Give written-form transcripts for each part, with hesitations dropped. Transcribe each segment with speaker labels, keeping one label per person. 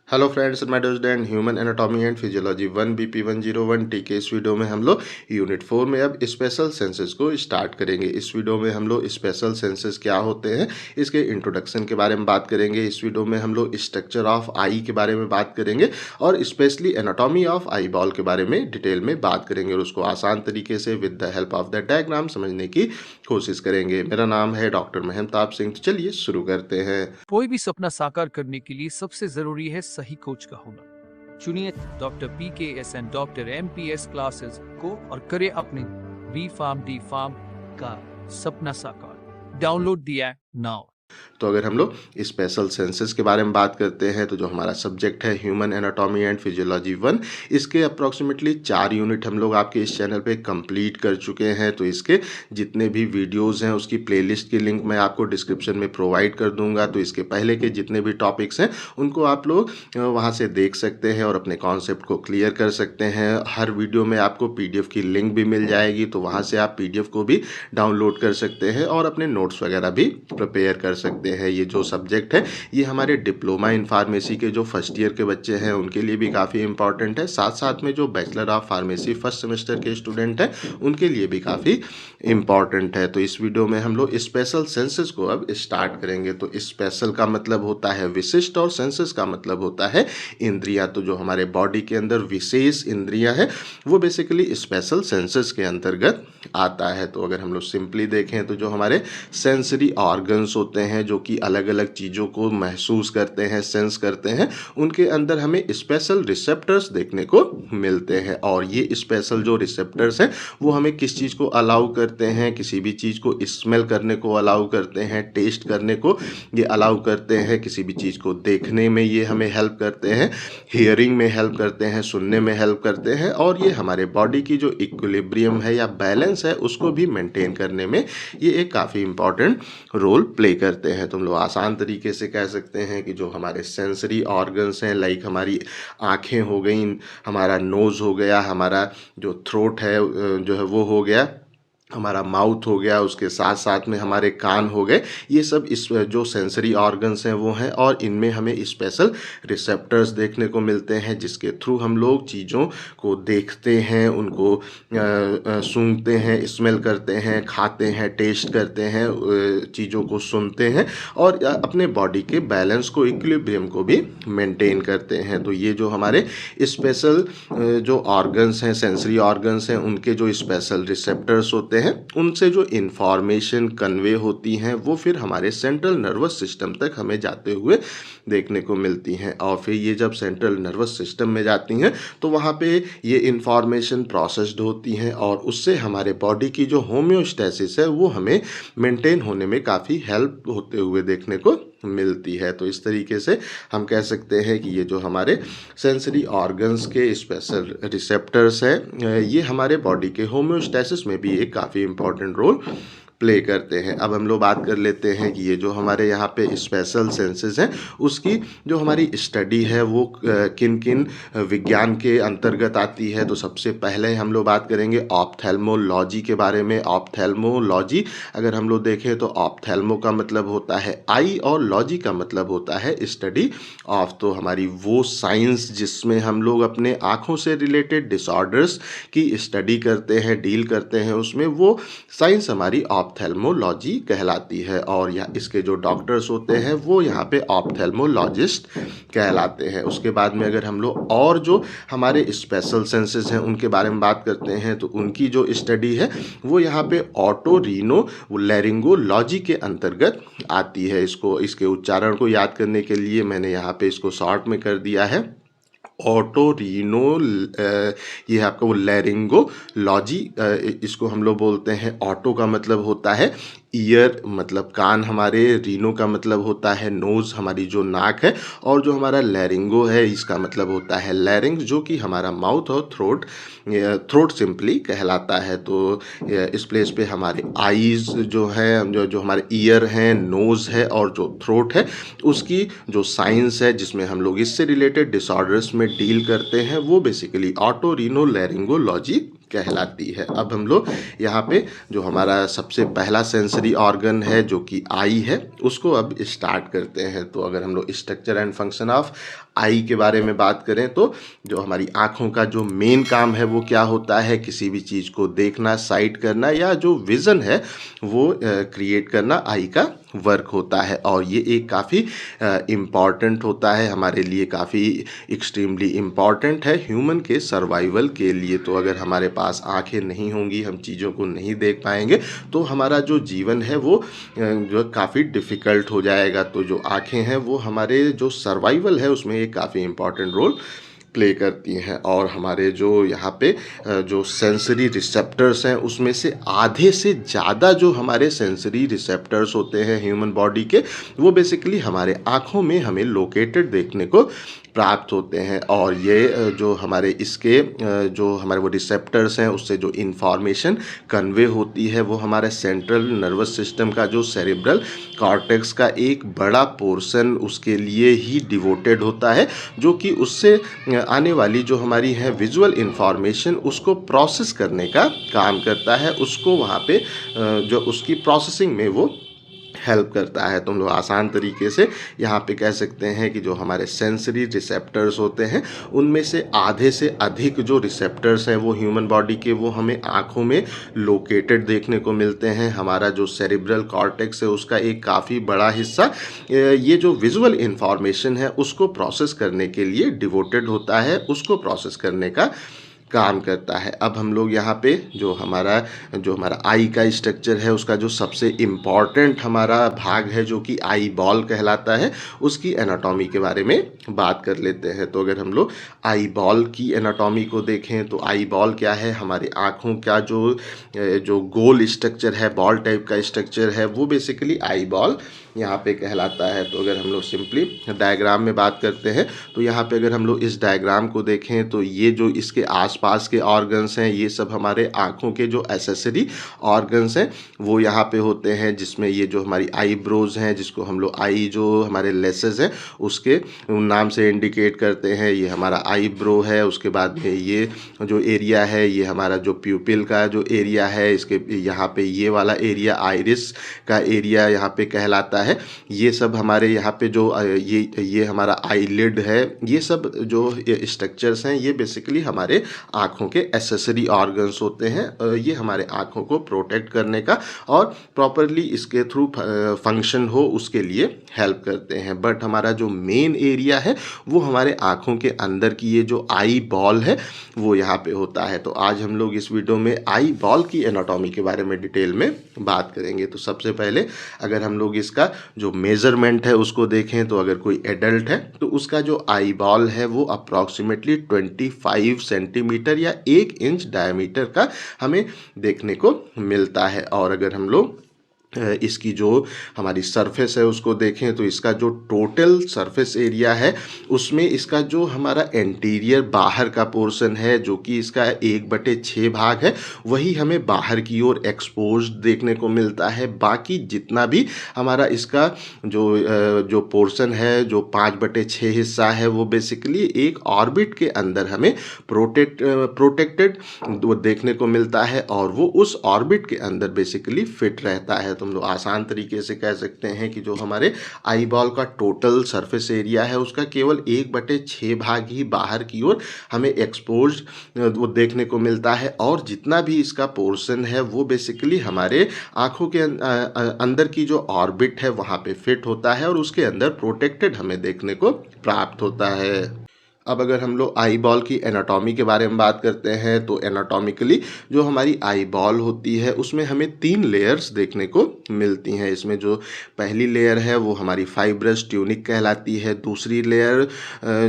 Speaker 1: Hello friends, मैं डोजडेन human anatomy and physiology 1 BP 101 के इस वीडियो में हम लोग यूनिट 4 में अब स्पेशल सेंसेस को स्टार्ट करेंगे। इस वीडियो में हम लोग स्पेशल सेंसेस क्या होते हैं इसके इंट्रोडक्शन के बारे में बात करेंगे। इस वीडियो में हम लोग स्ट्रक्चर ऑफ आई के बारे में बात करेंगे और specially anatomy of eye ball के बारे में डिटेल में बात करेंगे और उसको आसान तरीके से with the help of the diagram समझने की कोशिश करेंगे। मेरा नाम है डॉक्टर महंताब सिंह। तो चलिए शुरू करते हैं।
Speaker 2: कोई भी सपना साकार करने के लिए सबसे जरूरी है सही कोच का होना। चुनिए doctor PKS and doctor MPS classes को और करें अपने बी फार्म डी फार्म का सपना साकार। Download the app now.
Speaker 1: तो अगर हम लोग स्पेशल सेंसेस के बारे में बात करते हैं तो जो हमारा सब्जेक्ट है ह्यूमन एनाटॉमी एंड फिजियोलॉजी 1, इसके अप्रॉक्सीमेटली 4 यूनिट हम लोग आपके इस चैनल पे कंप्लीट कर चुके हैं। तो इसके जितने भी वीडियोस हैं उसकी प्लेलिस्ट की लिंक मैं आपको डिस्क्रिप्शन में प्रोवाइड कर दूंगा। तो इसके पहले के जितने भी टॉपिक्स हैं उनको आप लोग वहाँ से देख सकते हैं और अपने कॉन्सेप्ट को क्लियर कर सकते हैं। हर वीडियो में आपको PDF की लिंक भी मिल जाएगी, तो वहाँ से आप PDF को भी डाउनलोड कर सकते हैं और अपने नोट्स वगैरह भी प्रिपेयर कर सकते हैं। ये जो सब्जेक्ट है ये हमारे डिप्लोमा इन फार्मेसी के जो फर्स्ट ईयर के बच्चे हैं उनके लिए भी काफ़ी इंपॉर्टेंट है। साथ साथ में जो bachelor of pharmacy first semester के स्टूडेंट हैं उनके लिए भी काफ़ी इंपॉर्टेंट है। तो इस वीडियो में हम लोग स्पेशल सेंसेस को अब स्टार्ट करेंगे। तो स्पेशल का मतलब होता है विशिष्ट और सेंसेस का मतलब होता है इंद्रियां। तो जो हमारे बॉडी के अंदर विशेष इंद्रियां है वो बेसिकली स्पेशल सेंसेस के अंतर्गत आता है। तो अगर हम लोग सिंपली देखें तो जो हमारे सेंसरी ऑर्गन्स होते हैं जो कि अलग अलग चीज़ों को महसूस करते हैं, सेंस करते हैं, उनके अंदर हमें स्पेशल रिसेप्टर्स देखने को मिलते हैं। और ये स्पेशल जो रिसेप्टर्स हैं वो हमें किस चीज़ को अलाउ करते हैं, किसी भी चीज़ को स्मेल करने को अलाउ करते हैं, टेस्ट करने को ये अलाउ करते हैं, किसी भी चीज़ को देखने में ये हमें हेल्प करते हैं, हियरिंग में हेल्प करते हैं, सुनने में हेल्प करते हैं और ये हमारे बॉडी की जो इक्विलिब्रियम है या बैलेंस है उसको भी मेंटेन करने में ये एक काफ़ी इंपॉर्टेंट रोल प्ले करते हैं। तो हम लोग आसान तरीके से कह सकते हैं कि जो हमारे सेंसरी ऑर्गन्स हैं, लाइक हमारी आँखें हो गई, हमारा नोज़ हो गया, हमारा जो थ्रोट है जो है वो हो गया, हमारा माउथ हो गया, उसके साथ साथ में हमारे कान हो गए, ये सब इस जो सेंसरी ऑर्गन्स हैं वो हैं और इनमें हमें स्पेशल रिसेप्टर्स देखने को मिलते हैं जिसके थ्रू हम लोग चीज़ों को देखते हैं, उनको सूंघते हैं, स्मेल करते हैं, खाते हैं, टेस्ट करते हैं, चीज़ों को सुनते हैं और अपने बॉडी के बैलेंस को, इक्विलिब्रियम को भी मेंटेन करते हैं। तो ये जो हमारे स्पेशल जो ऑर्गन्स हैं, सेंसरी ऑर्गन्स हैं, उनके जो स्पेशल रिसेप्टर्स होते हैं उनसे जो इन्फॉर्मेशन कन्वे होती हैं वो फिर हमारे सेंट्रल नर्वस सिस्टम तक हमें जाते हुए देखने को मिलती हैं। और फिर ये जब सेंट्रल नर्वस सिस्टम में जाती हैं तो वहाँ पे ये इन्फॉर्मेशन प्रोसेस्ड होती हैं और उससे हमारे बॉडी की जो होम्योस्टेसिस है वो हमें मेंटेन होने में काफ़ी हेल्प होते हुए देखने को मिलती है। तो इस तरीके से हम कह सकते हैं कि ये जो हमारे सेंसरी ऑर्गन्स के स्पेशल रिसेप्टर्स हैं ये हमारे बॉडी के होम्योस्टेसिस में भी एक काफ़ी इंपॉर्टेंट रोल प्ले करते हैं। अब हम लोग बात कर लेते हैं कि ये जो हमारे यहाँ पे स्पेशल सेंसेस हैं उसकी जो हमारी स्टडी है वो किन किन विज्ञान के अंतर्गत आती है। तो सबसे पहले हम लोग बात करेंगे ऑप्थेल्मोलॉजी के बारे में। ऑप्थेल्मोलॉजी अगर हम लोग देखें तो ऑप्थेल्मो का मतलब होता है आई और लॉजी का मतलब होता है स्टडी ऑफ। तो हमारी वो साइंस जिसमें हम लोग अपने आँखों से रिलेटेड डिसऑर्डर्स की स्टडी करते हैं, डील करते हैं, उसमें वो साइंस हमारी ऑप्थेल्मोलॉजी कहलाती है। और यहाँ इसके जो डॉक्टर्स होते हैं वो यहाँ पे ऑप्थेल्मोलॉजिस्ट कहलाते हैं। उसके बाद में अगर हम लोग और जो हमारे स्पेशल सेंसेस हैं उनके बारे में बात करते हैं तो उनकी जो स्टडी है वो यहाँ पे ऑटोरिनो लैरिंगोलॉजी के अंतर्गत आती है। इसके उच्चारण को याद करने के लिए मैंने यहाँ पे इसको शॉर्ट में कर दिया है ऑटोरिनो। ये आपका वो लैरिंगोलॉजी, इसको हम लोग बोलते हैं। ऑटो का मतलब होता है ईयर, मतलब कान हमारे, रीनो का मतलब होता है नोज़, हमारी जो नाक है, और जो हमारा लैरिंगो है इसका मतलब होता है लैरिंग्स, जो कि हमारा माउथ और थ्रोट सिंपली कहलाता है। तो इस प्लेस पे हमारे आईज़ जो है, जो हमारे ईयर हैं, नोज़ है और जो थ्रोट है उसकी जो साइंस है जिसमें हम लोग इससे रिलेटेड डिसऑर्डर्स में डील करते हैं वो बेसिकली ऑटोरिनो लैरिंगोलॉजी कहलाती है। अब हम लोग यहाँ पे जो हमारा सबसे पहला सेंसरी ऑर्गन है जो कि आई है, उसको अब स्टार्ट करते हैं। तो अगर हम लोग स्ट्रक्चर एंड फंक्शन ऑफ आई के बारे में बात करें तो जो हमारी आँखों का जो मेन काम है वो क्या होता है, किसी भी चीज़ को देखना, साइट करना, या जो विज़न है वो क्रिएट करना आई का वर्क होता है। और ये एक काफ़ी इम्पॉर्टेंट होता है हमारे लिए, काफ़ी एक्सट्रीमली इम्पॉर्टेंट है ह्यूमन के सर्वाइवल के लिए। तो अगर हमारे पास आंखें नहीं होंगी, हम चीज़ों को नहीं देख पाएंगे, तो हमारा जो जीवन है वो जो काफ़ी डिफ़िकल्ट हो जाएगा। तो जो आंखें हैं वो हमारे जो सर्वाइवल है उसमें एक काफ़ी इम्पॉर्टेंट रोल प्ले करती हैं। और हमारे जो यहाँ पे जो सेंसरी रिसेप्टर्स हैं उसमें से आधे से ज़्यादा जो हमारे सेंसरी रिसेप्टर्स होते हैं ह्यूमन बॉडी के, वो बेसिकली हमारे आँखों में हमें लोकेटेड देखने को प्राप्त होते हैं। और ये जो हमारे इसके जो हमारे वो रिसेप्टर्स हैं उससे जो इन्फॉर्मेशन कन्वे होती है वो हमारे सेंट्रल नर्वस सिस्टम का जो सेरेब्रल कॉर्टेक्स का एक बड़ा पोर्शन उसके लिए ही डिवोटेड होता है, जो कि उससे आने वाली जो हमारी है विजुअल इन्फॉर्मेशन उसको प्रोसेस करने का काम करता है, उसको वहाँ पे जो उसकी प्रोसेसिंग में वो हेल्प करता है। तो हम लोग आसान तरीके से यहाँ पे कह सकते हैं कि जो हमारे सेंसरी रिसेप्टर्स होते हैं उनमें से आधे से अधिक जो रिसेप्टर्स हैं वो ह्यूमन बॉडी के वो हमें आँखों में लोकेटेड देखने को मिलते हैं। हमारा जो सेरिब्रल कॉर्टेक्स है उसका एक काफ़ी बड़ा हिस्सा ये जो विजुअल इन्फॉर्मेशन है उसको प्रोसेस करने के लिए डिवोटेड होता है, उसको प्रोसेस करने का काम करता है। अब हम लोग यहाँ पे जो हमारा आई का स्ट्रक्चर है उसका जो सबसे इम्पॉर्टेंट हमारा भाग है जो कि आई बॉल कहलाता है, उसकी एनाटॉमी के बारे में बात कर लेते हैं। तो अगर हम लोग आई बॉल की एनाटॉमी को देखें तो आई बॉल क्या है, हमारी आँखों का जो गोल स्ट्रक्चर है, बॉल टाइप का स्ट्रक्चर है, वो बेसिकली आई बॉल यहाँ पे कहलाता है। तो अगर हम लोग सिंपली डायग्राम में बात करते हैं तो यहाँ पे अगर हम लोग इस डायग्राम को देखें तो ये जो इसके आसपास के ऑर्गन्स हैं ये सब हमारे आँखों के जो एसेसरी ऑर्गन्स हैं वो यहाँ पे होते हैं, जिसमें ये जो हमारी आईब्रोज हैं जिसको हम लोग आई जो हमारे लेसेस हैं उसके नाम से इंडिकेट करते हैं, ये हमारा आईब्रो है। उसके बाद में ये जो एरिया है ये हमारा जो प्यूपिल का जो एरिया है, इसके यहाँ पे ये वाला एरिया आइरिस का एरिया यहाँ पे कहलाता है। ये सब हमारे यहाँ पे जो ये हमारा आईलिड है, ये सब जो स्ट्रक्चर्स हैं ये बेसिकली हमारे आँखों के एसेसरी ऑर्गन्स होते हैं। ये हमारे आँखों को प्रोटेक्ट करने का और प्रॉपरली इसके थ्रू फंक्शन हो उसके लिए हेल्प करते हैं। बट हमारा जो मेन एरिया है वो हमारे आँखों के अंदर की ये जो आई बॉल है वो यहाँ पे होता है। तो आज हम लोग इस वीडियो में आई बॉल की एनाटॉमी के बारे में डिटेल में बात करेंगे। तो सबसे पहले अगर हम लोग इसका जो मेज़रमेंट है उसको देखें तो अगर कोई एडल्ट है तो उसका जो आई बॉल है वो अप्रॉक्सीमेटली 25 सेंटीमीटर या 1 इंच डायमीटर का हमें देखने को मिलता है। और अगर हम लोग इसकी जो हमारी सरफेस है उसको देखें तो इसका जो टोटल सरफेस एरिया है उसमें इसका जो हमारा एंटीरियर बाहर का पोर्शन है जो कि इसका 1/6 भाग है वही हमें बाहर की ओर एक्सपोज देखने को मिलता है। बाकी जितना भी हमारा इसका जो पोर्शन है जो 5/6 हिस्सा है वो बेसिकली एक ऑर्बिट के अंदर हमें प्रोटेक्टेड वो देखने को मिलता है और वो उस ऑर्बिट के अंदर बेसिकली फिट रहता है। तो हम लोग आसान तरीके से कह सकते हैं कि जो हमारे आई बॉल का टोटल सरफेस एरिया है उसका केवल 1/6 भाग ही बाहर की ओर हमें एक्सपोज वो देखने को मिलता है और जितना भी इसका पोर्शन है वो बेसिकली हमारे आँखों के अंदर की जो ऑर्बिट है वहाँ पे फिट होता है और उसके अंदर प्रोटेक्टेड हमें देखने को प्राप्त होता है। अब अगर हम लोग आई बॉल की एनाटॉमी के बारे में बात करते हैं तो एनाटॉमिकली जो हमारी आई बॉल होती है उसमें हमें 3 लेयर्स देखने को मिलती हैं। इसमें जो पहली लेयर है वो हमारी फाइब्रस ट्यूनिक कहलाती है, दूसरी लेयर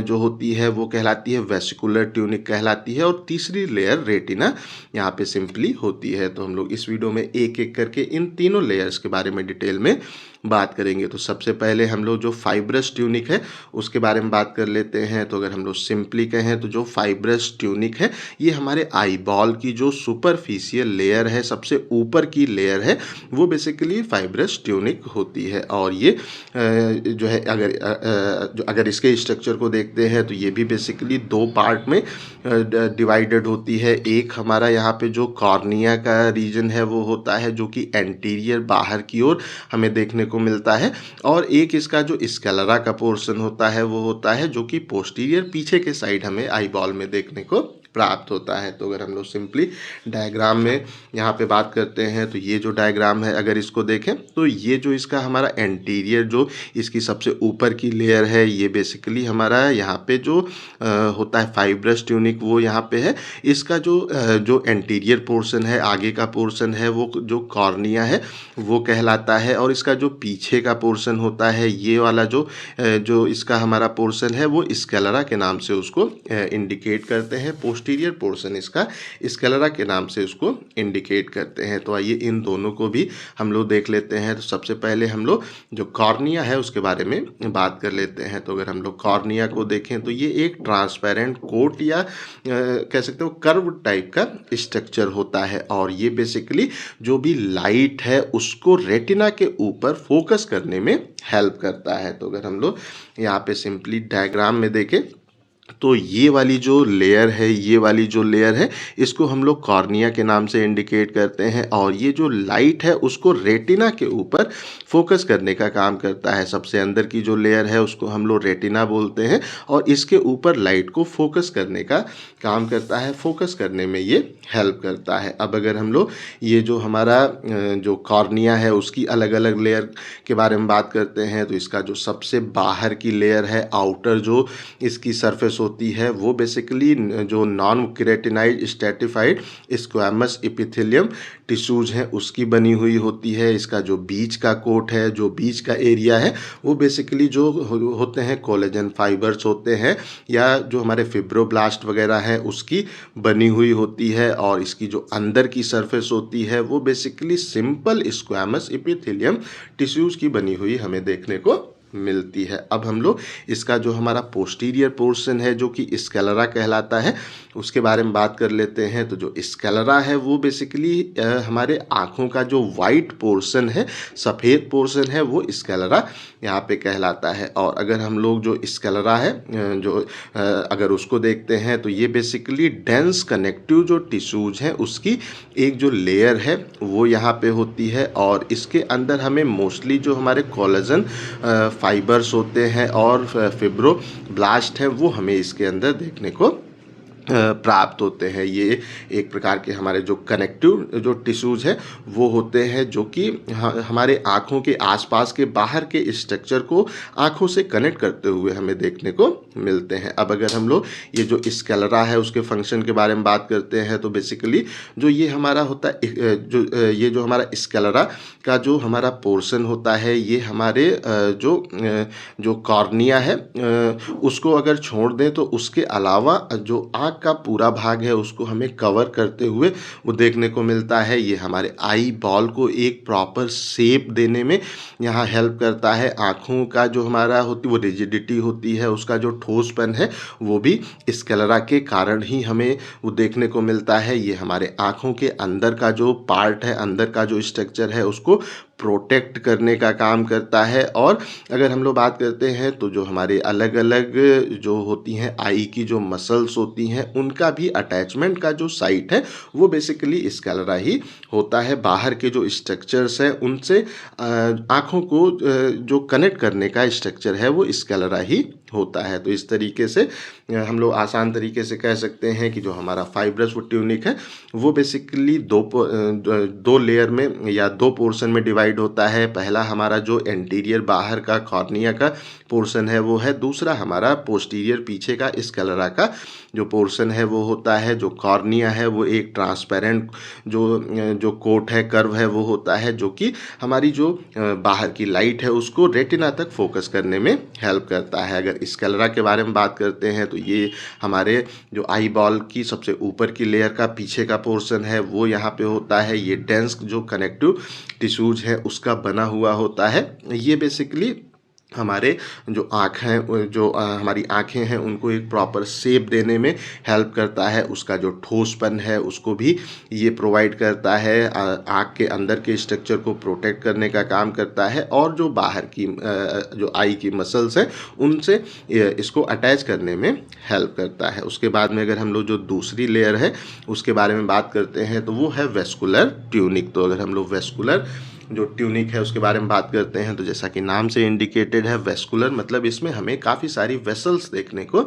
Speaker 1: जो होती है वो कहलाती है वेसिकुलर ट्यूनिक कहलाती है और तीसरी लेयर रेटिना यहाँ पे सिंपली होती है। तो हम लोग इस वीडियो में एक एक करके इन तीनों लेयर्स के बारे में डिटेल में बात करेंगे। तो सबसे पहले हम लोग जो फाइब्रस ट्यूनिक है उसके बारे में बात कर लेते हैं। तो अगर हम लोग सिंपली कहें तो जो फाइब्रस ट्यूनिक है ये हमारे आई बॉल की जो सुपरफिशियल लेयर है, सबसे ऊपर की लेयर है, वो बेसिकली फाइब्रस ट्यूनिक होती है। और ये जो है अगर इसके स्ट्रक्चर को देखते हैं तो ये भी बेसिकली दो पार्ट में डिवाइडेड होती है। एक हमारा यहाँ पे जो कॉर्निया का रीजन है वो होता है जो कि एंटीरियर बाहर की ओर हमें देखने को मिलता है, और एक इसका जो स्कैलेरा का पोर्शन होता है वो होता है जो कि पोस्टीरियर पीछे के साइड हमें आई बॉल में देखने को प्राप्त होता है। तो अगर हम लोग सिंपली डायग्राम में यहाँ पे बात करते हैं तो ये जो डायग्राम है अगर इसको देखें तो ये जो इसका हमारा एंटीरियर जो इसकी सबसे ऊपर की लेयर है ये बेसिकली हमारा यहाँ पे जो होता है फाइब्रस ट्यूनिक वो यहाँ पे है। इसका जो एंटीरियर पोर्शन है, आगे का पोर्शन है, वो जो कॉर्निया है वो कहलाता है, और इसका जो पीछे का पोर्शन होता है ये वाला जो इसका हमारा पोर्शन है वो स्कैलेरा के नाम से उसको इंडिकेट करते हैं। पोस्टीरियर पोर्शन इसका स्कैलेरा के नाम से उसको इंडिकेट करते हैं। तो आइए इन दोनों को भी हम लोग देख लेते हैं। तो सबसे पहले हम लोग जो कॉर्निया है उसके बारे में बात कर लेते हैं। तो अगर हम लोग कॉर्निया को देखें तो ये एक ट्रांसपेरेंट कोट या कह सकते हो कर्व टाइप का स्ट्रक्चर होता है, और ये बेसिकली जो भी लाइट है उसको रेटिना के ऊपर फोकस करने में हेल्प करता है। तो अगर हम लोग यहाँ पे सिंपली डायग्राम में देखें तो ये वाली जो लेयर है, ये वाली जो लेयर है इसको हम लोग कॉर्निया के नाम से इंडिकेट करते हैं, और ये जो लाइट है उसको रेटिना के ऊपर फोकस करने का काम करता है। सबसे अंदर की जो लेयर है उसको हम लोग रेटिना बोलते हैं, और इसके ऊपर लाइट को फोकस करने का काम करता है, फोकस करने में ये हेल्प करता है। अब अगर हम लोग ये जो हमारा जो कॉर्निया है उसकी अलग अलग लेयर के बारे में बात करते हैं तो इसका जो सबसे बाहर की लेयर है, आउटर जो इसकी सरफेस होती है वो बेसिकली जो non keratinize stratified squamous epithelium tissues हैं उसकी बनी हुई होती है। इसका जो बीच का कोट है, जो बीच का एरिया है वो बेसिकली जो होते हैं कोलेजन फाइबर्स होते हैं, या जो हमारे फिब्रोब्लास्ट वगैरह है उसकी बनी हुई होती है। और इसकी जो अंदर की सरफेस होती है वो basically simple squamous epithelium tissues की बनी हुई हमें देखने को मिलती है। अब हम लोग इसका जो हमारा पोस्टीरियर पोर्शन है जो कि स्कैलेरा कहलाता है उसके बारे में बात कर लेते हैं। तो जो स्कैलेरा है वो बेसिकली हमारे आँखों का जो वाइट पोर्शन है, सफ़ेद पोर्शन है, वो स्कैलेरा यहाँ पे कहलाता है। और अगर हम लोग जो स्कैलेरा है अगर उसको देखते हैं तो ये बेसिकली डेंस कनेक्टिव जो टिश्यूज हैं उसकी एक जो लेयर है वो यहाँ पे होती है, और इसके अंदर हमें मोस्टली जो हमारे कोलेजन फाइबर्स होते हैं और फिब्रोब्लास्ट हैं वो हमें इसके अंदर देखने को प्राप्त होते हैं। ये एक प्रकार के हमारे जो कनेक्टिव जो टिश्यूज है वो होते हैं जो कि हमारे आँखों के आसपास के बाहर के स्ट्रक्चर को आँखों से कनेक्ट करते हुए हमें देखने को मिलते हैं। अब अगर हम लोग ये जो स्कैलेरा है उसके फंक्शन के बारे में बात करते हैं तो बेसिकली जो ये हमारा होता है ये जो हमारा स्कैलेरा का जो हमारा पोर्शन होता है ये हमारे जो कॉर्निया है उसको अगर छोड़ दें तो उसके अलावा जो आँख का पूरा भाग है उसको हमें कवर करते हुए वो देखने को मिलता है। ये हमारे आई बॉल को एक प्रॉपर शेप देने में यहाँ हेल्प करता है। आँखों का जो हमारा होती वो रिजिडिटी होती है, उसका जो ठोसपन है वो भी स्कैलेरा के कारण ही हमें वो देखने को मिलता है। ये हमारे आँखों के अंदर का जो पार्ट है, अंदर का जो स्ट्रक्चर है उसको प्रोटेक्ट करने का काम करता है। और अगर हम लोग बात करते हैं तो जो हमारे अलग अलग जो होती हैं आई की जो मसल्स होती हैं उनका भी अटैचमेंट का जो साइट है वो बेसिकली स्कैलेरा ही होता है। बाहर के जो स्ट्रक्चर्स हैं उनसे आँखों को जो कनेक्ट करने का स्ट्रक्चर है वो स्कैलेरा ही होता है। तो इस तरीके से हम लोग आसान तरीके से कह सकते हैं कि जो हमारा फाइब्रस ट्यूनिक है वो बेसिकली दो लेयर में या दो पोर्शन में डिवाइड होता है। पहला हमारा जो एंटीरियर बाहर का कॉर्निया का पोर्शन है वो है, दूसरा हमारा पोस्टीरियर पीछे का स्कैलेरा का जो पोर्शन है वो होता है। जो कॉर्निया है वो एक ट्रांसपेरेंट जो कोट है, कर्व है, वो होता है जो कि हमारी जो बाहर की लाइट है उसको रेटिना तक फोकस करने में हेल्प करता है। अगर अगर स्कैलरा के बारे में बात करते हैं तो ये हमारे जो आई बॉल की सबसे ऊपर की लेयर का पीछे का पोर्शन है वो यहाँ पे होता है। ये डेंस जो कनेक्टिव टिश्यूज है उसका बना हुआ होता है। ये बेसिकली हमारे जो आँख हैं जो हमारी आँखें हैं उनको एक प्रॉपर शेप देने में हेल्प करता है। उसका जो ठोसपन है उसको भी ये प्रोवाइड करता है। आँख के अंदर के स्ट्रक्चर को प्रोटेक्ट करने का काम करता है और जो बाहर की जो आई की मसल्स हैं उनसे इसको अटैच करने में हेल्प करता है। उसके बाद में अगर हम लोग जो दूसरी लेयर है उसके बारे में बात करते हैं तो वो है वेस्कुलर ट्यूनिक। तो अगर हम लोग वेस्कुलर जो ट्यूनिक है उसके बारे में बात करते हैं तो जैसा कि नाम से इंडिकेटेड है वेस्कुलर, मतलब इसमें हमें काफ़ी सारी वेसल्स देखने को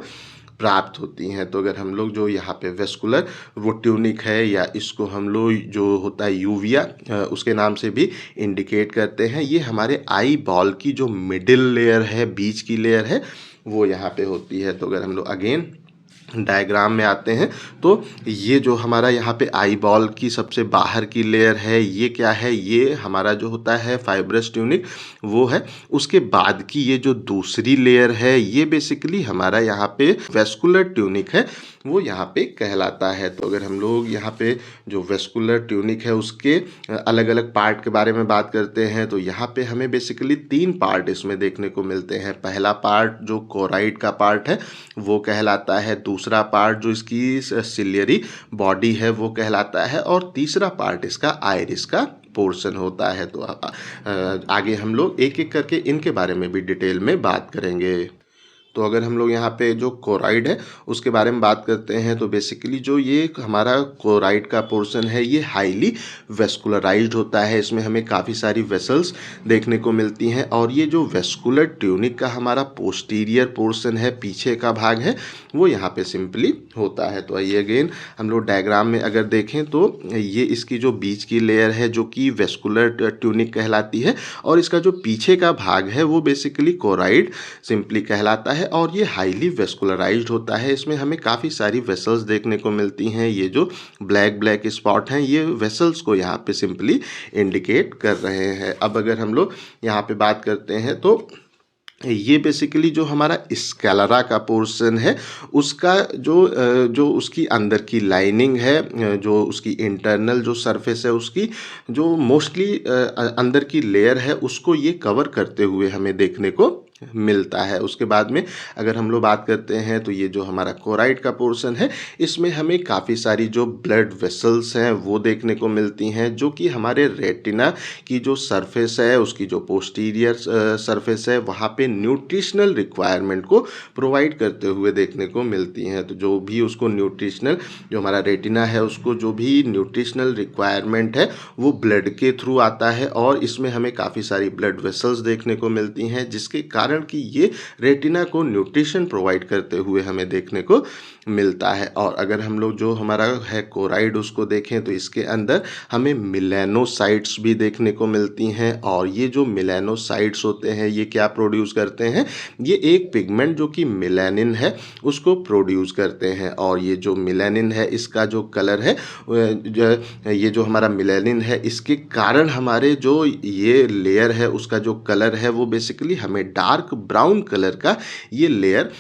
Speaker 1: प्राप्त होती हैं। तो अगर हम लोग जो यहाँ पे वेस्कुलर वो ट्यूनिक है या इसको हम लोग जो होता है यूविया उसके नाम से भी इंडिकेट करते हैं। ये हमारे आई बॉल की जो मिडिल लेयर है, बीच की लेयर है, वो यहाँ पे होती है। तो अगर हम लोग अगेन डायग्राम में आते हैं तो ये जो हमारा यहाँ पे आई बॉल की सबसे बाहर की लेयर है ये क्या है, ये हमारा जो होता है फाइब्रस ट्यूनिक वो है। उसके बाद की ये जो दूसरी लेयर है ये बेसिकली हमारा यहाँ पे वेस्कुलर ट्यूनिक है, वो यहाँ पे कहलाता है। तो अगर हम लोग यहाँ पे जो वेस्कुलर ट्यूनिक है उसके अलग अलग पार्ट के बारे में बात करते हैं तो यहाँ पे हमें बेसिकली 3 पार्ट इसमें देखने को मिलते हैं। पहला पार्ट जो कोराइड का पार्ट है वो कहलाता है, दूसरा पार्ट जो इसकी सिलियरी बॉडी है वो कहलाता है और तीसरा पार्ट इसका आइरिस का पोर्शन होता है। तो आगे हम लोग एक एक करके इनके बारे में भी डिटेल में बात करेंगे। तो अगर हम लोग यहाँ पे जो कोराइड है उसके बारे में बात करते हैं तो बेसिकली जो ये हमारा कोराइड का पोर्शन है ये हाईली वेस्कुलराइज्ड होता है। इसमें हमें काफ़ी सारी वेसल्स देखने को मिलती हैं और ये जो वेस्कुलर ट्यूनिक का हमारा पोस्टीरियर पोर्शन है, पीछे का भाग है, वो यहाँ पे सिंपली होता है। तो आइए अगेन हम लोग डायग्राम में अगर देखें तो ये इसकी जो बीच की लेयर है जो कि वेस्कुलर ट्यूनिक कहलाती है और इसका जो पीछे का भाग है वो बेसिकली कोराइड सिंपली कहलाता है और ये हाईली वेस्कुलराइज्ड होता है। इसमें हमें काफ़ी सारी वेसल्स देखने को मिलती हैं। ये जो ब्लैक ब्लैक स्पॉट हैं ये वेसल्स को यहाँ पे सिंपली इंडिकेट कर रहे हैं। अब अगर हम लोग यहाँ पे बात करते हैं तो ये बेसिकली जो हमारा स्कैलरा का पोर्शन है उसका जो उसकी अंदर की लाइनिंग है, जो उसकी इंटरनल जो सरफेस है उसकी जो मोस्टली अंदर की लेयर है उसको ये कवर करते हुए हमें देखने को मिलता है। उसके बाद में अगर हम लोग बात करते हैं तो ये जो हमारा कोराइड का पोर्शन है इसमें हमें काफ़ी सारी जो ब्लड वेसल्स हैं वो देखने को मिलती हैं जो कि हमारे रेटिना की जो सरफेस है उसकी जो पोस्टीरियर सरफेस है वहाँ पे न्यूट्रिशनल रिक्वायरमेंट को प्रोवाइड करते हुए देखने को मिलती हैं। तो जो भी उसको न्यूट्रिशनल जो हमारा रेटिना है उसको जो भी न्यूट्रिशनल रिक्वायरमेंट है वो ब्लड के थ्रू आता है और इसमें हमें काफ़ी सारी ब्लड वेसल्स देखने को मिलती हैं जिसके कारण कि ये रेटिना को न्यूट्रिशन प्रोवाइड करते हुए हमें देखने को मिलता है। और अगर हम लोग जो हमारा है कोराइड उसको देखें तो इसके अंदर हमें मिलेनोसाइट्स भी देखने को मिलती हैं और ये जो मिलेनोसाइट्स होते हैं ये क्या प्रोड्यूस करते हैं, ये एक पिगमेंट जो कि मिलेनिन है उसको प्रोड्यूस करते हैं। और ये जो मिलेनिन है इसका जो कलर है ये जो हमारा मिलेनिन है इसके कारण हमारे जो ये लेयर है उसका जो कलर है वो बेसिकली हमें डार्क ब्राउन कलर का ये लेयर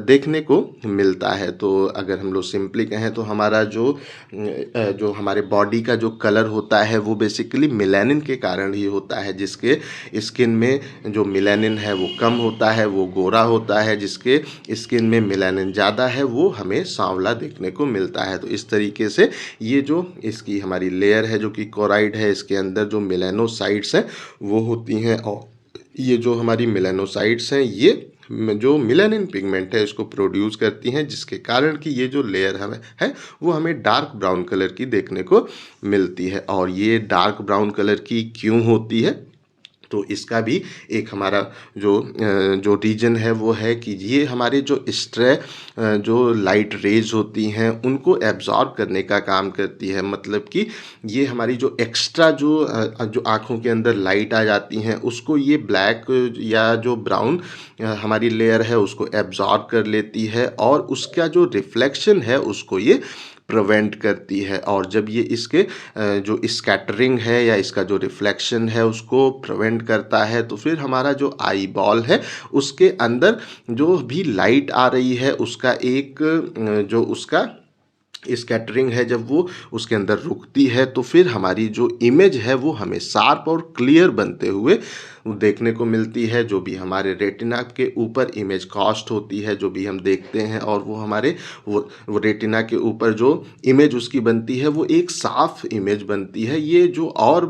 Speaker 1: देखने को मिलता है। तो अगर हम लोग सिंपली कहें तो हमारा जो हमारे बॉडी का जो कलर होता है वो बेसिकली मिलेनिन के कारण ही होता है। जिसके स्किन में जो मिलेनिन है वो कम होता है वो गोरा होता है, जिसके स्किन में मिलेनिन ज़्यादा है वो हमें सांवला देखने को मिलता है। तो इस तरीके से ये जो इसकी हमारी लेयर है जो कि कोराइड है इसके अंदर जो मिलेनोसाइट्स हैं वो होती हैं और ये जो हमारी मिलेनोसाइट्स हैं ये जो मिलेनिन पिगमेंट है इसको प्रोड्यूस करती हैं जिसके कारण कि ये जो लेयर हमें है वो हमें डार्क ब्राउन कलर की देखने को मिलती है। और ये डार्क ब्राउन कलर की क्यों होती है तो इसका भी एक हमारा जो रीजन है वो है कि ये हमारे जो जो लाइट रेज होती हैं उनको एब्जॉर्ब करने का काम करती है। मतलब कि ये हमारी जो एक्स्ट्रा जो आँखों के अंदर लाइट आ जाती हैं उसको ये ब्लैक या जो ब्राउन हमारी लेयर है उसको एब्जॉर्ब कर लेती है और उसका जो रिफ्लेक्शन है उसको ये प्रिवेंट करती है। और जब ये इसके जो स्कैटरिंग है या इसका जो रिफ्लेक्शन है उसको प्रिवेंट करता है, तो फिर हमारा जो आई बॉल है उसके अंदर जो भी लाइट आ रही है उसका एक जो उसका स्कैटरिंग है, जब वो उसके अंदर रुकती है तो फिर हमारी जो इमेज है वो हमें शार्प और क्लियर बनते हुए देखने को मिलती है। जो भी हमारे रेटिना के ऊपर इमेज कास्ट होती है, जो भी हम देखते हैं, और वो हमारे वो रेटिना के ऊपर जो इमेज उसकी बनती है वो एक साफ इमेज बनती है। ये जो और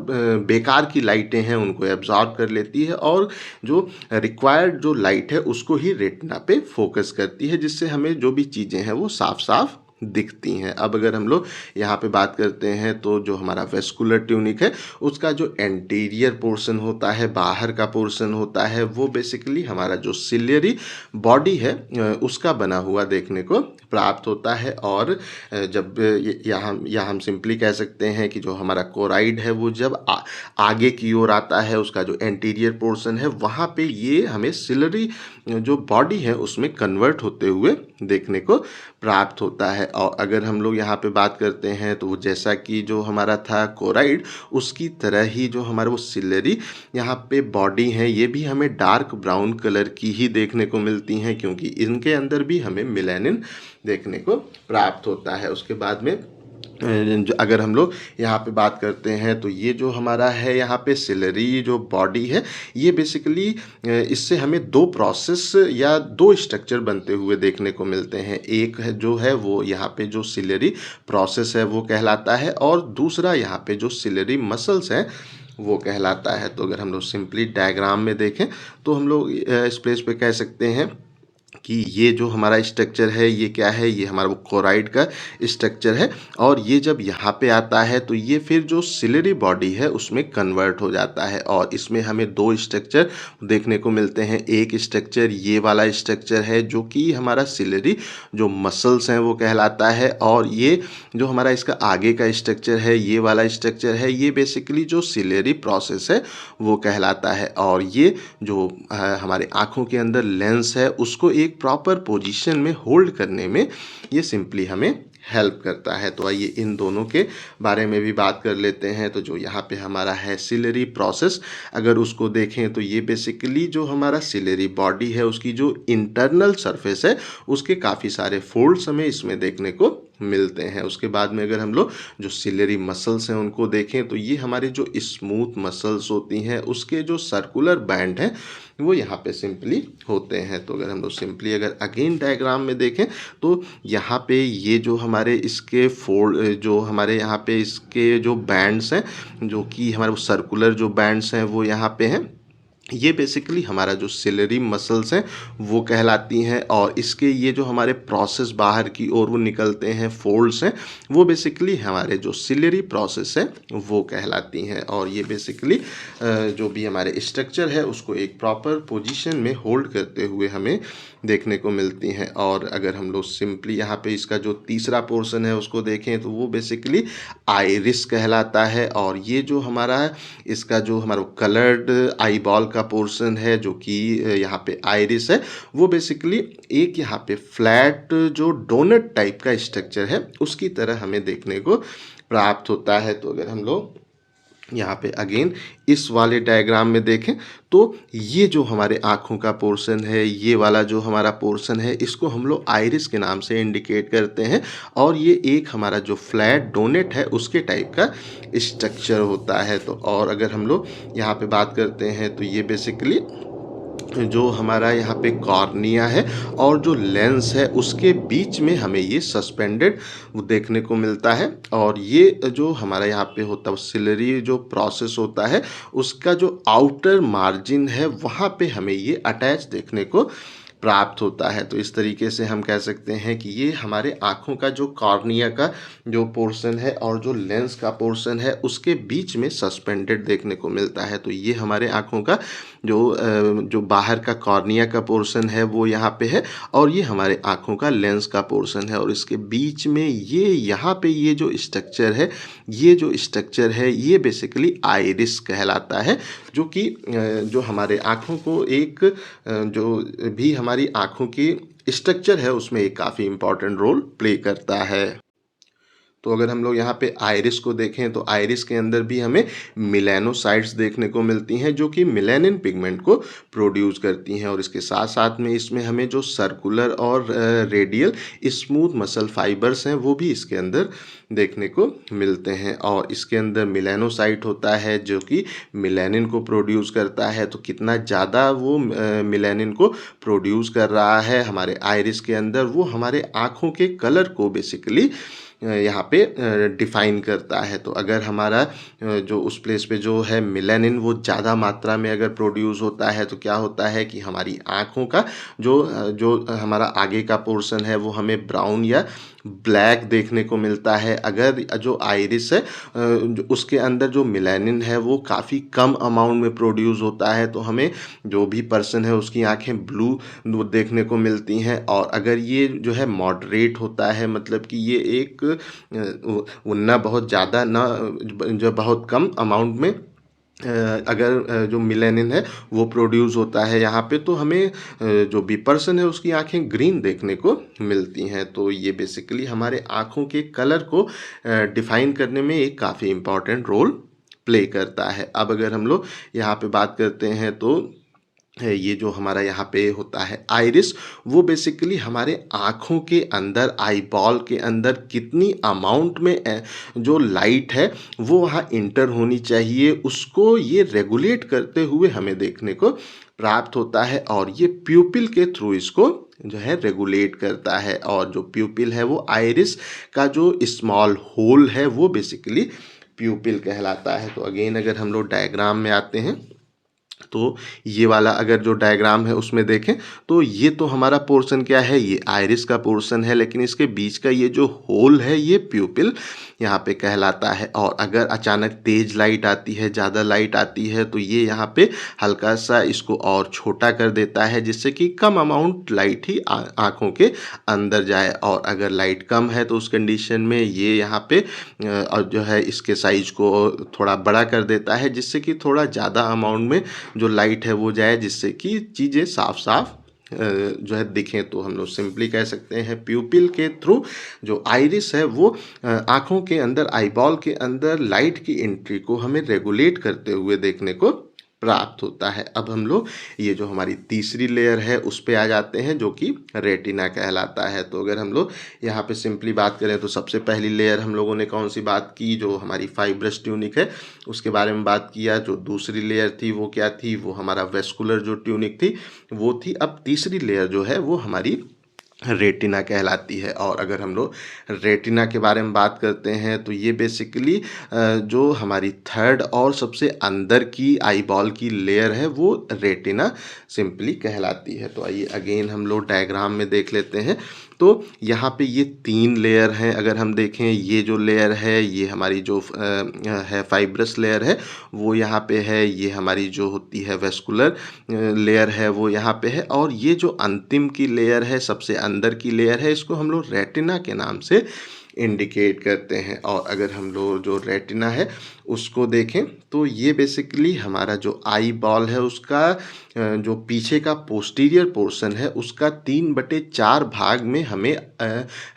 Speaker 1: बेकार की लाइटें हैं उनको एब्जॉर्ब कर लेती है और जो रिक्वायर्ड जो लाइट है उसको ही रेटिना पे फोकस करती है, जिससे हमें जो भी चीज़ें हैं वो साफ साफ दिखती हैं। अब अगर हम लोग यहाँ पे बात करते हैं तो जो हमारा वेस्कुलर ट्यूनिक है उसका जो एंटीरियर पोर्शन होता है, बाहर का पोर्शन होता है, वो बेसिकली हमारा जो सिलियरी बॉडी है उसका बना हुआ देखने को प्राप्त होता है। और जब यहाँ हम सिंपली कह सकते हैं कि जो हमारा कोराइड है वो जब आगे की ओर आता है, उसका जो एंटीरियर पोर्शन है वहाँ पे ये हमें सिलियरी जो बॉडी है उसमें कन्वर्ट होते हुए देखने को प्राप्त होता है। और अगर हम लोग यहाँ पे बात करते हैं तो वो जैसा कि जो हमारा था कोराइड, उसकी तरह ही जो हमारा वो सिलेरी यहाँ पे बॉडी है ये भी हमें डार्क ब्राउन कलर की ही देखने को मिलती हैं, क्योंकि इनके अंदर भी हमें मेलानिन देखने को प्राप्त होता है। उसके बाद में अगर हम लोग यहाँ पे बात करते हैं तो ये जो हमारा है यहाँ पे सिलेरी जो बॉडी है ये बेसिकली इससे हमें दो प्रोसेस या दो स्ट्रक्चर बनते हुए देखने को मिलते हैं। एक है जो है वो यहाँ पे जो सिलेरी प्रोसेस है वो कहलाता है, और दूसरा यहाँ पे जो सिलेरी मसल्स हैं वो कहलाता है। तो अगर हम लोग सिंपली डायग्राम में देखें तो हम लोग इस प्लेस पे कह सकते हैं कि ये जो हमारा स्ट्रक्चर है ये क्या है, ये हमारा वो क्लोराइड का स्ट्रक्चर है। और ये जब यहाँ पे आता है तो ये फिर जो सिलेरी बॉडी है उसमें कन्वर्ट हो जाता है, और इसमें हमें दो स्ट्रक्चर देखने को मिलते हैं। एक स्ट्रक्चर ये वाला स्ट्रक्चर है जो कि हमारा सिलेरी जो मसल्स हैं वो कहलाता है, और ये जो हमारा इसका आगे का स्ट्रक्चर है ये वाला स्ट्रक्चर है, ये बेसिकली जो सिलेरी प्रोसेस है वो कहलाता है। और ये जो हमारे आँखों के अंदर लेंस है उसको एक प्रॉपर पोजीशन में होल्ड करने में ये सिंपली हमें हेल्प करता है। तो आइए इन दोनों के बारे में भी बात कर लेते हैं। तो जो यहाँ पे हमारा है सिलेरी प्रोसेस, अगर उसको देखें तो ये बेसिकली जो हमारा सिलेरी बॉडी है उसकी जो इंटरनल सरफेस है उसके काफ़ी सारे फोल्ड्स हमें इसमें देखने को मिलते हैं। उसके बाद में अगर हम लोग जो सिलेरी मसल्स हैं उनको देखें तो ये हमारे जो स्मूथ मसल्स होती हैं उसके जो सर्कुलर बैंड हैं वो यहाँ पे सिंपली होते हैं। तो अगर हम लोग सिंपली अगर अगेन डायग्राम में देखें तो यहाँ पे ये जो हमारे इसके फोल्ड जो हमारे यहाँ पे इसके जो बैंड्स हैं जो कि हमारे वो सर्कुलर जो बैंड्स हैं वो यहाँ पे हैं, ये बेसिकली हमारा जो सिलेरी मसल्स हैं वो कहलाती हैं। और इसके ये जो हमारे प्रोसेस बाहर की ओर वो निकलते हैं फोल्ड्स हैं वो बेसिकली हमारे जो सिलेरी प्रोसेस है वो कहलाती हैं। और ये बेसिकली जो भी हमारे स्ट्रक्चर है उसको एक प्रॉपर पोजीशन में होल्ड करते हुए हमें देखने को मिलती हैं। और अगर हम लोग सिंपली यहाँ पे इसका जो तीसरा पोर्शन है उसको देखें तो वो बेसिकली आइरिस कहलाता है। और ये जो हमारा इसका जो हमारा कलर्ड आई बॉल का पोर्शन है जो कि यहाँ पे आइरिस है वो बेसिकली एक यहाँ पे फ्लैट जो डोनट टाइप का स्ट्रक्चर है उसकी तरह हमें देखने को प्राप्त होता है। तो अगर हम लोग यहाँ पे अगेन इस वाले डायग्राम में देखें तो ये जो हमारे आँखों का पोर्शन है ये वाला जो हमारा पोर्शन है इसको हम लोग आइरिस के नाम से इंडिकेट करते हैं। और ये एक हमारा जो फ्लैट डोनेट है उसके टाइप का स्ट्रक्चर होता है। तो और अगर हम लोग यहाँ पे बात करते हैं तो ये बेसिकली जो हमारा यहाँ पे कॉर्निया है और जो लेंस है उसके बीच में हमें ये सस्पेंडेड देखने को मिलता है। और ये जो हमारा यहाँ पे होता है सिलेरी जो प्रोसेस होता है उसका जो आउटर मार्जिन है वहाँ पे हमें ये अटैच देखने को प्राप्त होता है। तो इस तरीके से हम कह सकते हैं कि ये हमारे आँखों का जो कॉर्निया का जो पोर्शन है और जो लेंस का पोर्शन है उसके बीच में सस्पेंडेड देखने को मिलता है। तो ये हमारे आँखों का जो बाहर का कॉर्निया का पोर्शन है वो यहाँ पे है, और ये हमारे आँखों का लेंस का पोर्शन है। और इसके बीच में ये यहाँ पे ये जो स्ट्रक्चर है ये बेसिकली आइरिस कहलाता है, जो कि जो हमारे आँखों को एक जो भी हमारी आँखों की स्ट्रक्चर है उसमें एक काफ़ी इम्पॉर्टेंट रोल प्ले करता है। तो अगर हम लोग यहाँ पे आइरिस को देखें तो आइरिस के अंदर भी हमें मिलेनोसाइट्स देखने को मिलती हैं जो कि मिलेनिन पिगमेंट को प्रोड्यूस करती हैं, और इसके साथ साथ में इसमें हमें जो सर्कुलर और रेडियल स्मूथ मसल फाइबर्स हैं वो भी इसके अंदर देखने को मिलते हैं। और इसके अंदर मिलेनोसाइट होता है जो कि मिलेनिन को प्रोड्यूस करता है। तो कितना ज़्यादा वो मिलेनिन को प्रोड्यूस कर रहा है हमारे आइरिस के अंदर, वो हमारे आँखों के कलर को बेसिकली यहाँ पे डिफाइन करता है। तो अगर हमारा जो उस प्लेस पे जो है मिलेनिन वो ज़्यादा मात्रा में अगर प्रोड्यूस होता है तो क्या होता है कि हमारी आँखों का जो हमारा आगे का पोर्शन है वो हमें ब्राउन या ब्लैक देखने को मिलता है। अगर जो आइरिस है उसके अंदर जो मिलेनिन है वो काफ़ी कम अमाउंट में प्रोड्यूस होता है, तो हमें जो भी पर्सन है उसकी आंखें ब्लू देखने को मिलती हैं। और अगर ये जो है मॉडरेट होता है, मतलब कि ये एक ना बहुत ज़्यादा ना जो बहुत कम अमाउंट में अगर जो मिलेनिन है वो प्रोड्यूस होता है यहाँ पे, तो हमें जो भी पर्सन है उसकी आंखें ग्रीन देखने को मिलती हैं। तो ये बेसिकली हमारे आँखों के कलर को डिफाइन करने में एक काफ़ी इम्पॉर्टेंट रोल प्ले करता है। अब अगर हम लोग यहाँ पे बात करते हैं तो ये जो हमारा यहाँ पे होता है आइरिस, वो बेसिकली हमारे आँखों के अंदर आई बॉल के अंदर कितनी अमाउंट में जो लाइट है वो वहाँ इंटर होनी चाहिए, उसको ये रेगुलेट करते हुए हमें देखने को प्राप्त होता है। और ये प्यूपिल के थ्रू इसको जो है रेगुलेट करता है। और जो प्यूपिल है वो आइरिस का जो स्मॉल होल है वो बेसिकली प्यूपिल कहलाता है। तो अगेन अगर हम लोग डायग्राम में आते हैं तो ये वाला अगर जो डायग्राम है उसमें देखें तो ये तो हमारा पोर्शन क्या है, ये आइरिस का पोर्शन है, लेकिन इसके बीच का ये जो होल है ये प्यूपिल यहाँ पे कहलाता है। और अगर अचानक तेज लाइट आती है, ज़्यादा लाइट आती है, तो ये यहाँ पे हल्का सा इसको और छोटा कर देता है जिससे कि कम अमाउंट लाइट ही आँखों के अंदर जाए। और अगर लाइट कम है तो उस कंडीशन में ये यहाँ पे और जो है इसके साइज को थोड़ा बड़ा कर देता है जिससे कि थोड़ा ज़्यादा अमाउंट में जो लाइट है वो जाए, जिससे कि चीज़ें साफ साफ जो है दिखें। तो हम लोग सिंपली कह सकते हैं प्यूपिल के थ्रू जो आइरिस है वो आँखों के अंदर आईबॉल के अंदर लाइट की एंट्री को हमें रेगुलेट करते हुए देखने को प्राप्त होता है। अब हम लोग ये जो हमारी तीसरी लेयर है उस पे आ जाते हैं जो कि रेटिना कहलाता है। तो अगर हम लोग यहाँ पे सिंपली बात करें तो सबसे पहली लेयर हम लोगों ने कौन सी बात की, जो हमारी फाइब्रस ट्यूनिक है उसके बारे में बात किया। जो दूसरी लेयर थी वो क्या थी, वो हमारा वेस्कुलर जो ट्यूनिक थी वो थी। अब तीसरी लेयर जो है वो हमारी रेटिना कहलाती है। और अगर हम लोग रेटिना के बारे में बात करते हैं तो ये बेसिकली जो हमारी थर्ड और सबसे अंदर की आईबॉल की लेयर है वो रेटिना सिंपली कहलाती है। तो आइए अगेन हम लोग डायग्राम में देख लेते हैं। तो यहाँ पे ये तीन लेयर हैं। अगर हम देखें ये जो लेयर है ये हमारी जो है फाइब्रस लेयर है वो यहाँ पे है, ये हमारी जो होती है वेस्कुलर लेयर है वो यहाँ पे है, और ये जो अंतिम की लेयर है सबसे अंदर की लेयर है इसको हम लोग रेटिना के नाम से इंडिकेट करते हैं। और अगर हम लोग जो रेटिना है उसको देखें तो ये बेसिकली हमारा जो आई बॉल है उसका जो पीछे का पोस्टीरियर पोर्शन है उसका 3/4 भाग में हमें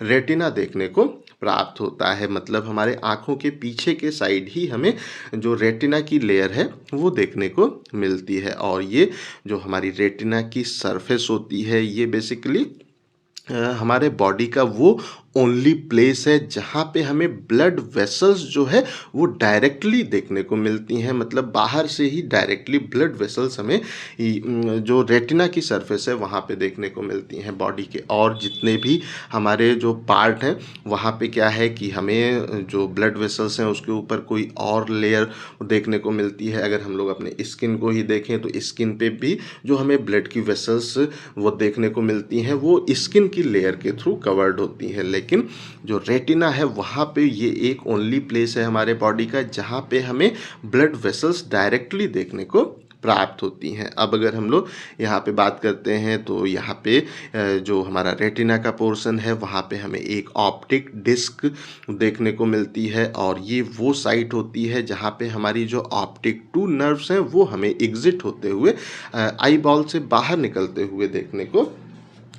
Speaker 1: रेटिना देखने को प्राप्त होता है। मतलब हमारे आँखों के पीछे के साइड ही हमें जो रेटिना की लेयर है वो देखने को मिलती है। और ये जो हमारी रेटिना की सरफेस होती है ये बेसिकली हमारे बॉडी का वो ओनली प्लेस है जहाँ पे हमें ब्लड वेसल्स जो है वो डायरेक्टली देखने को मिलती हैं। मतलब बाहर से ही डायरेक्टली ब्लड वेसल्स हमें जो रेटिना की सरफेस है वहाँ पे देखने को मिलती हैं। बॉडी के और जितने भी हमारे जो पार्ट हैं वहाँ पे क्या है कि हमें जो ब्लड वेसल्स हैं उसके ऊपर कोई और लेयर देखने को मिलती है। अगर हम लोग अपने स्किन को ही देखें तो स्किन पे भी जो हमें ब्लड की वेसल्स वो देखने को मिलती हैं वो स्किन की लेयर के थ्रू कवर्ड होती हैं। लेकिन जो रेटिना है वहाँ पे ये एक ओनली प्लेस है हमारे बॉडी का जहाँ पे हमें ब्लड वेसल्स डायरेक्टली देखने को प्राप्त होती हैं। अब अगर हम लोग यहाँ पे बात करते हैं तो यहाँ पे जो हमारा रेटिना का पोर्शन है वहाँ पे हमें एक ऑप्टिक डिस्क देखने को मिलती है, और ये वो साइट होती है जहाँ पे हमारी जो ऑप्टिक 2 नर्व्स हैं वो हमें एग्जिट होते हुए आई बॉल से बाहर निकलते हुए देखने को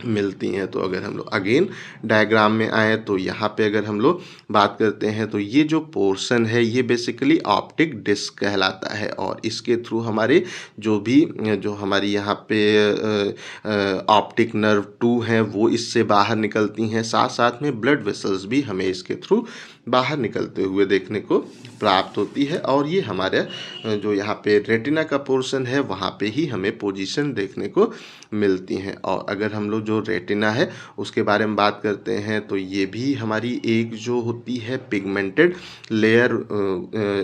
Speaker 1: मिलती हैं। तो अगर हम लोग अगेन डायग्राम में आए तो यहाँ पे अगर हम लोग बात करते हैं तो ये जो पोर्शन है ये बेसिकली ऑप्टिक डिस्क कहलाता है, और इसके थ्रू हमारे जो हमारी यहाँ पे ऑप्टिक नर्व 2 हैं वो इससे बाहर निकलती हैं। साथ साथ में ब्लड वेसल्स भी हमें इसके थ्रू बाहर निकलते हुए देखने को प्राप्त होती है, और ये हमारे जो यहाँ पे रेटिना का पोर्शन है वहाँ पे ही हमें पोजीशन देखने को मिलती हैं। और अगर हम लोग जो रेटिना है उसके बारे में बात करते हैं तो ये भी हमारी एक जो होती है पिगमेंटेड लेयर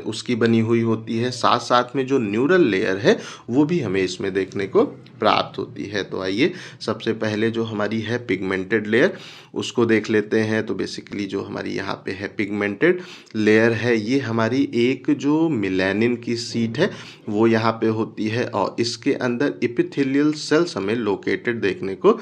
Speaker 1: उसकी बनी हुई होती है। साथ साथ में जो न्यूरल लेयर है वो भी हमें इसमें देखने को प्राप्त होती है। तो आइए सबसे पहले जो हमारी है पिगमेंटेड लेयर उसको देख लेते हैं। तो बेसिकली जो हमारी यहाँ पे है पिगमेंटेड लेयर है, ये हमारी एक जो मिलेनिन की सीट है वो यहाँ पे होती है, और इसके अंदर एपिथेलियल सेल्स हमें लोकेटेड देखने को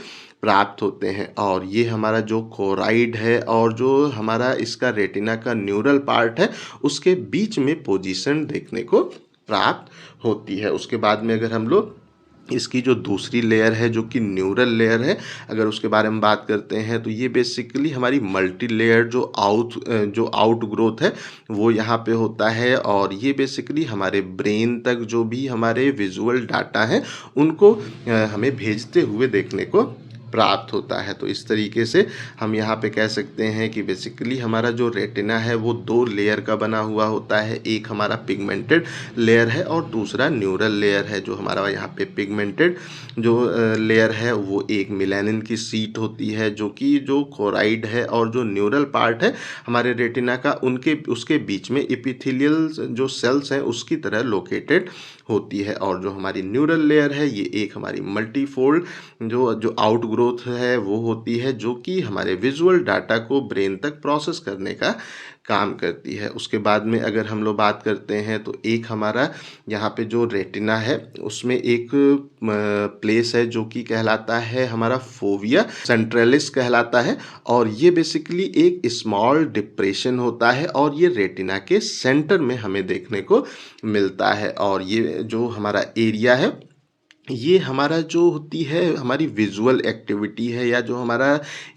Speaker 1: प्राप्त होते हैं। और ये हमारा जो कोराइड है और जो हमारा इसका रेटिना का न्यूरल पार्ट है उसके बीच में पोजीशन देखने को प्राप्त होती है। उसके बाद में अगर हम लोग इसकी जो दूसरी लेयर है जो कि न्यूरल लेयर है, अगर उसके बारे में बात करते हैं तो ये बेसिकली हमारी मल्टी लेयर जो आउट ग्रोथ है वो यहाँ पे होता है, और ये बेसिकली हमारे ब्रेन तक जो भी हमारे विजुअल डाटा हैं उनको हमें भेजते हुए देखने को प्राप्त होता है। तो इस तरीके से हम यहाँ पे कह सकते हैं कि बेसिकली हमारा जो रेटिना है वो 2 लेयर का बना हुआ होता है। एक हमारा पिगमेंटेड लेयर है और दूसरा न्यूरल लेयर है। जो हमारा यहाँ पे पिगमेंटेड जो लेयर है वो एक मिलेनिन की सीट होती है, जो कि जो कोराइड है, और जो न्यूरल पार्ट है हमारे रेटिना का उसके बीच में एपिथेलियल जो सेल्स हैं उसकी तरह लोकेटेड होती है। और जो हमारी न्यूरल लेयर है ये एक हमारी मल्टीफोल्ड जो आउट ग्रोथ है वो होती है, जो कि हमारे विजुअल डाटा को ब्रेन तक प्रोसेस करने का काम करती है। उसके बाद में अगर हम लोग बात करते हैं तो एक हमारा यहाँ पे जो रेटिना है उसमें एक प्लेस है जो कि कहलाता है हमारा फोविया सेंट्रलिस कहलाता है, और ये बेसिकली एक स्मॉल डिप्रेशन होता है और ये रेटिना के सेंटर में हमें देखने को मिलता है। और ये जो हमारा एरिया है ये हमारा जो होती है हमारी विजुअल एक्टिविटी है या जो हमारा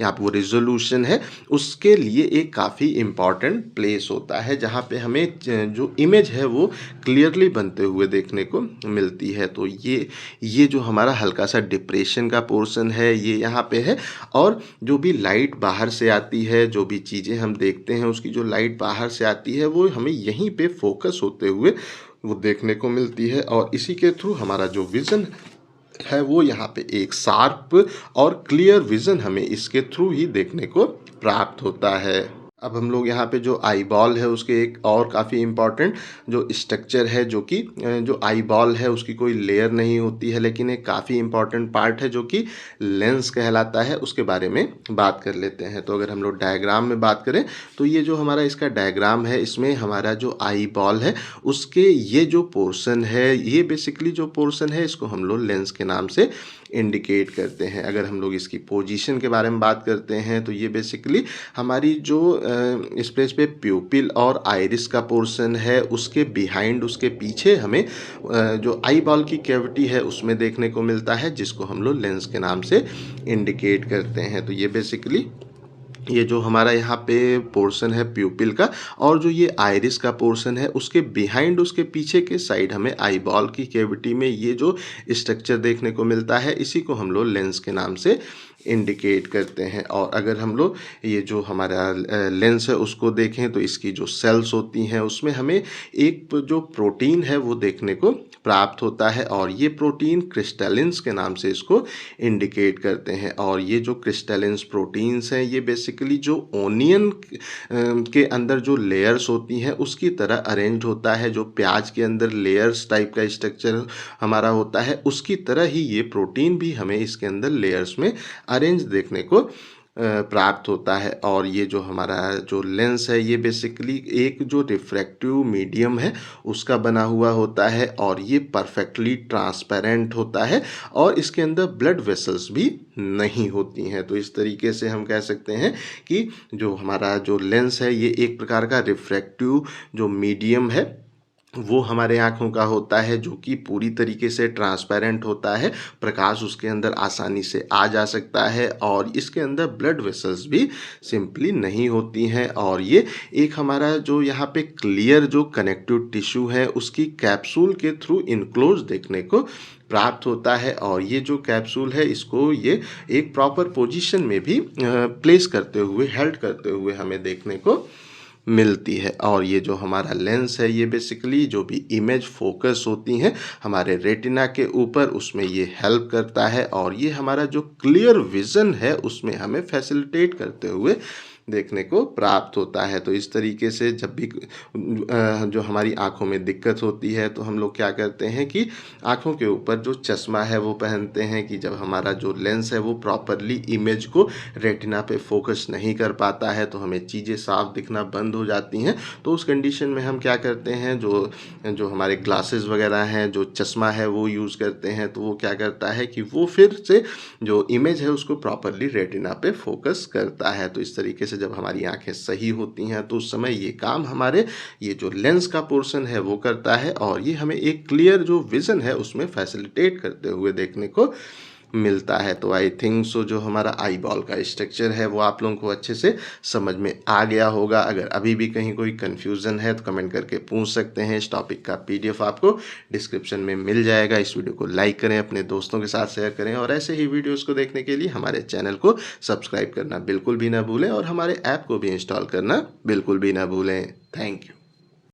Speaker 1: यहाँ पे वो रिजोल्यूशन है उसके लिए एक काफ़ी इम्पॉर्टेंट प्लेस होता है, जहाँ पे हमें जो इमेज है वो क्लियरली बनते हुए देखने को मिलती है। तो ये जो हमारा हल्का सा डिप्रेशन का पोर्शन है ये यहाँ पे है, और जो भी लाइट बाहर से आती है, जो भी चीज़ें हम देखते हैं उसकी जो लाइट बाहर से आती है वो हमें यहीं पे फोकस होते हुए वो देखने को मिलती है, और इसी के थ्रू हमारा जो विज़न है वो यहाँ पे एक शार्प और क्लियर विज़न हमें इसके थ्रू ही देखने को प्राप्त होता है। अब हम लोग यहाँ पे जो आई बॉल है उसके एक और काफ़ी इम्पॉर्टेंट जो स्ट्रक्चर है, जो कि जो आई बॉल है उसकी कोई लेयर नहीं होती है लेकिन एक काफ़ी इम्पॉर्टेंट पार्ट है जो कि लेंस कहलाता है। उसके बारे में बात कर लेते हैं। तो अगर हम लोग डायग्राम में बात करें तो ये जो हमारा इसका डायग्राम है इसमें हमारा जो आई बॉल है उसके ये जो पोर्शन है ये बेसिकली जो पोर्शन है इसको हम लोग लेंस के नाम से इंडिकेट करते हैं। अगर हम लोग इसकी पोजीशन के बारे में बात करते हैं तो ये बेसिकली हमारी जो इस प्लेस पे प्यूपिल और आइरिस का पोर्शन है उसके बिहाइंड उसके पीछे हमें जो आई बॉल की कैविटी है उसमें देखने को मिलता है, जिसको हम लोग लेंस के नाम से इंडिकेट करते हैं। तो ये बेसिकली ये जो हमारा यहाँ पे पोर्शन है प्यूपिल का और जो ये आइरिस का पोर्शन है उसके बिहाइंड उसके पीछे के साइड हमें आई बॉल की कैविटी में ये जो स्ट्रक्चर देखने को मिलता है इसी को हम लोग लेंस के नाम से इंडिकेट करते हैं। और अगर हम लोग ये जो हमारा लेंस है उसको देखें तो इसकी जो सेल्स होती हैं उसमें हमें एक जो प्रोटीन है वो देखने को प्राप्त होता है, और ये प्रोटीन क्रिस्टलिन्स के नाम से इसको इंडिकेट करते हैं। और ये जो क्रिस्टलिन्स प्रोटीन्स हैं ये बेसिकली जो ओनियन के अंदर जो लेयर्स होती हैं उसकी तरह अरेंज होता है। जो प्याज के अंदर लेयर्स टाइप का स्ट्रक्चर हमारा होता है उसकी तरह ही ये प्रोटीन भी हमें इसके अंदर लेयर्स में अरेंज देखने को प्राप्त होता है। और ये जो हमारा जो लेंस है ये बेसिकली एक जो रिफ्रैक्टिव मीडियम है उसका बना हुआ होता है, और ये परफेक्टली ट्रांसपेरेंट होता है और इसके अंदर ब्लड वेसल्स भी नहीं होती हैं। तो इस तरीके से हम कह सकते हैं कि जो हमारा जो लेंस है ये एक प्रकार का रिफ्रैक्टिव जो मीडियम है वो हमारे आँखों का होता है जो कि पूरी तरीके से ट्रांसपेरेंट होता है, प्रकाश उसके अंदर आसानी से आ जा सकता है और इसके अंदर ब्लड वेसल्स भी सिंपली नहीं होती हैं और ये एक हमारा जो यहाँ पे क्लियर जो कनेक्टिव टिश्यू है उसकी कैप्सूल के थ्रू इनक्लोज देखने को प्राप्त होता है और ये जो कैप्सूल है इसको ये एक प्रॉपर पोजीशन में भी प्लेस करते हुए हेल्ड करते हुए हमें देखने को मिलती है और ये जो हमारा लेंस है ये बेसिकली जो भी इमेज फोकस होती हैं हमारे रेटिना के ऊपर उसमें ये हेल्प करता है और ये हमारा जो क्लियर विज़न है उसमें हमें फैसिलिटेट करते हुए देखने को प्राप्त होता है। तो इस तरीके से जब भी जो हमारी आँखों में दिक्कत होती है तो हम लोग क्या करते हैं कि आँखों के ऊपर जो चश्मा है वो पहनते हैं कि जब हमारा जो लेंस है वो प्रॉपरली इमेज को रेटिना पे फोकस नहीं कर पाता है तो हमें चीज़ें साफ दिखना बंद हो जाती हैं। तो उस कंडीशन में हम क्या करते हैं जो जो हमारे ग्लासेस वगैरह हैं जो चश्मा है वो यूज़ करते हैं तो वो क्या करता है कि वो फिर से जो इमेज है उसको प्रॉपरली रेटिना पे फोकस करता है। तो इस तरीके से जब हमारी आंखें सही होती हैं तो उस समय ये काम हमारे ये जो लेंस का पोर्शन है वो करता है और ये हमें एक क्लियर जो विज़न है उसमें फैसिलिटेट करते हुए देखने को मिलता है। तो आई थिंक सो जो हमारा आई बॉल का स्ट्रक्चर है वो आप लोगों को अच्छे से समझ में आ गया होगा। अगर अभी भी कहीं कोई कन्फ्यूज़न है तो कमेंट करके पूछ सकते हैं। इस टॉपिक का PDF आपको डिस्क्रिप्शन में मिल जाएगा। इस वीडियो को लाइक करें, अपने दोस्तों के साथ शेयर करें और ऐसे ही वीडियोज़ को देखने के लिए हमारे चैनल को सब्सक्राइब करना बिल्कुल भी ना भूलें और हमारे ऐप को भी इंस्टॉल करना बिल्कुल भी ना भूलें। Thank you.